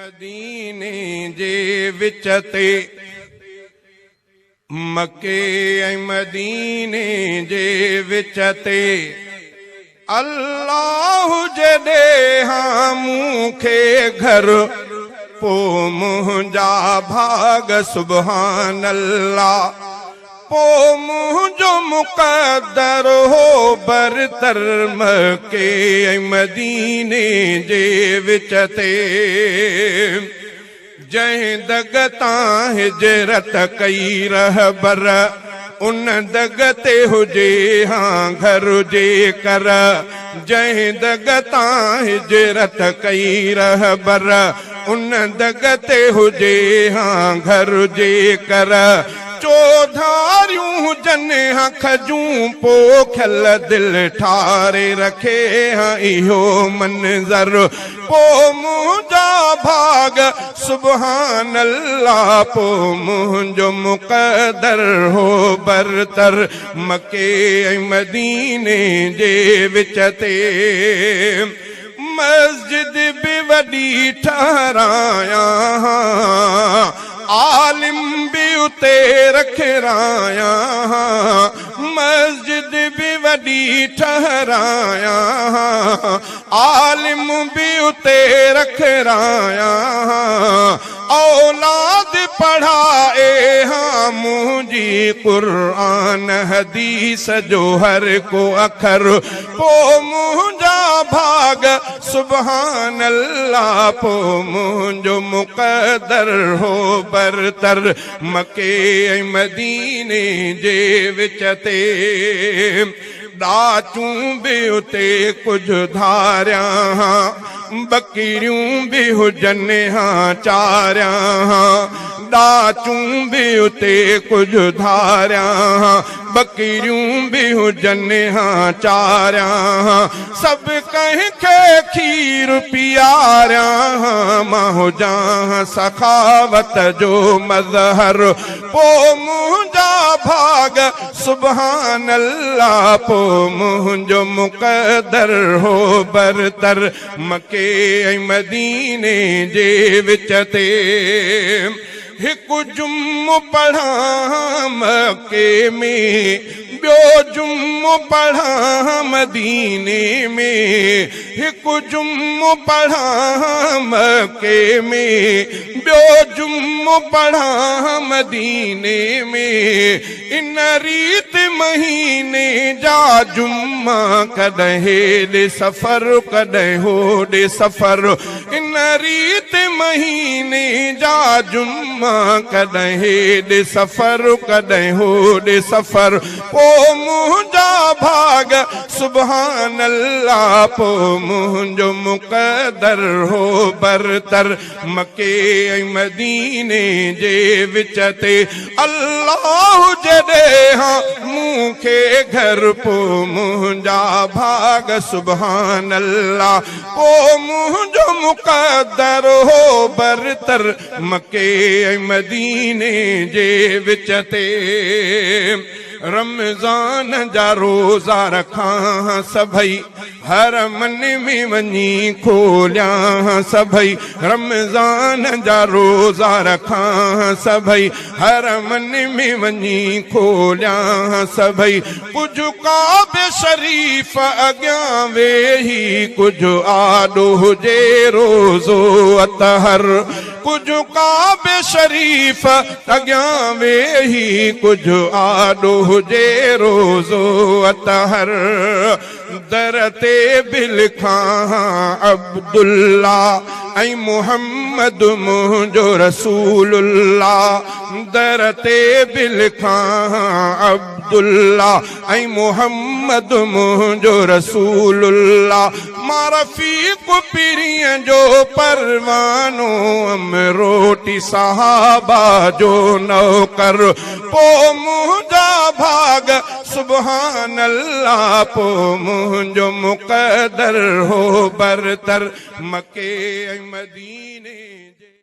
मदीने जे विच ते मके ऐं मदीने जे विच ते अल्लाह जॾे हाँ मूंखे घर पो मुंहिंजा भाग सुभान अल्लाह पो मुंहिंजो मुक़द्दर हो बरतर मके ऐं मदीने जे विच ते जंहिं दग तां हिजरत कई रहबर उन दग ते हुजे हाँ घर जे कर जंहिं दग तां हिजरत कई रहबर उन दग ते हुजे हाँ घर जे कर चौधारियूं जन खजूं पोखल दिल ठारे रखे हाँ इहो मंजर पो मुंहिंजा भाग सुभान अल्लाह पो मुंहिंजो मुक़द्दर हो बरतर मके ऐं मदीने जे विच ते मस्जिद बि वॾी ठहरायां आलिम भी उते रखराया मस्जिद भी वॾी ठहराया आलिम भी उते रखराया औलाद पढ़ाए हाँ मुंहिंजी क़ुरान हदीस जो हर को अखर पो मुंहिंजा भाग सुभान अल्लाह पो मुंहिंजो मुक़द्दर हो बरतर मके ऐं मदीने जे विच ते ॾाचूं बि उते कुझु धारियां बकरियूं भी हुजनि हाँ चारियां ॾाचूं भी उते कुछ धारियां बकरियूं भी हुजनि हाँ चारियां सब कंहिंखे खीर पियारियां मां हुजां सखावत जो मज़हर पो मुंहिंजा भाग सुभान अल्लाह पो मुंहिंजो मुक़द्दर हो बरतर मके ऐं मदीने जे विच ते हिकु जुम्मो पढ़ां मके में ॿियो जुम्मो पढ़ां मदीने में हिकु जुम्मो पढ़ां मके में ॿियो जुम्मो पढ़ां मदीने में इन रीत महीने जा जुम्मा कॾहिं हेॾे सफ़र कॾहिं होॾे सफ़र इन रीत महीने जा जुम्मा कॾहिं हेॾे सफ़र कॾहिं होॾे सफ़र पो मुंहिंजा भाग सुभान अल्लाह पो मुंहिंजो मुक़द्दर हो बरतर मके ऐं मदीने जे विच ते अल्लाह जॾे हाँ मूंखे घर पो मुंहिंजा भाग सुभान अल्लाह पो मुंहिंजो मुक़द्दर हो बरतर मके ऐं मदीने जे विच ते रमज़ान जा रोज़ा रखां सभई हर मन में वञी खोलियां सभई रमज़ान जा रोज़ा रखां सभई हर मन में वञी खोलियां सभई कुझु काबे शरीफ़ अॻियां वेही कुझु आॾो हुजे रोज़ो अतहर कुझु काबे शरीफ़ अॻियां वेही कुझु आॾो हुजे रोज़ो अतहर दर ते बि लिखां अब्दुल्ला ऐं मुहम्मद मुंहिंजो रसूलुल्लाह दर ते बि लिखां अब्दुल्ला ऐं मुहम्मद मुंहिंजो रसूलुल्लाह मां रफ़ीक़ पीरीअ जो परवानो रोटी सहाबा जो नौकर पो मुंहिंजा भाग सुभान अल्लाह पो मुंहिंजो मुक़द्दर हो बरतर मके ऐं मदीने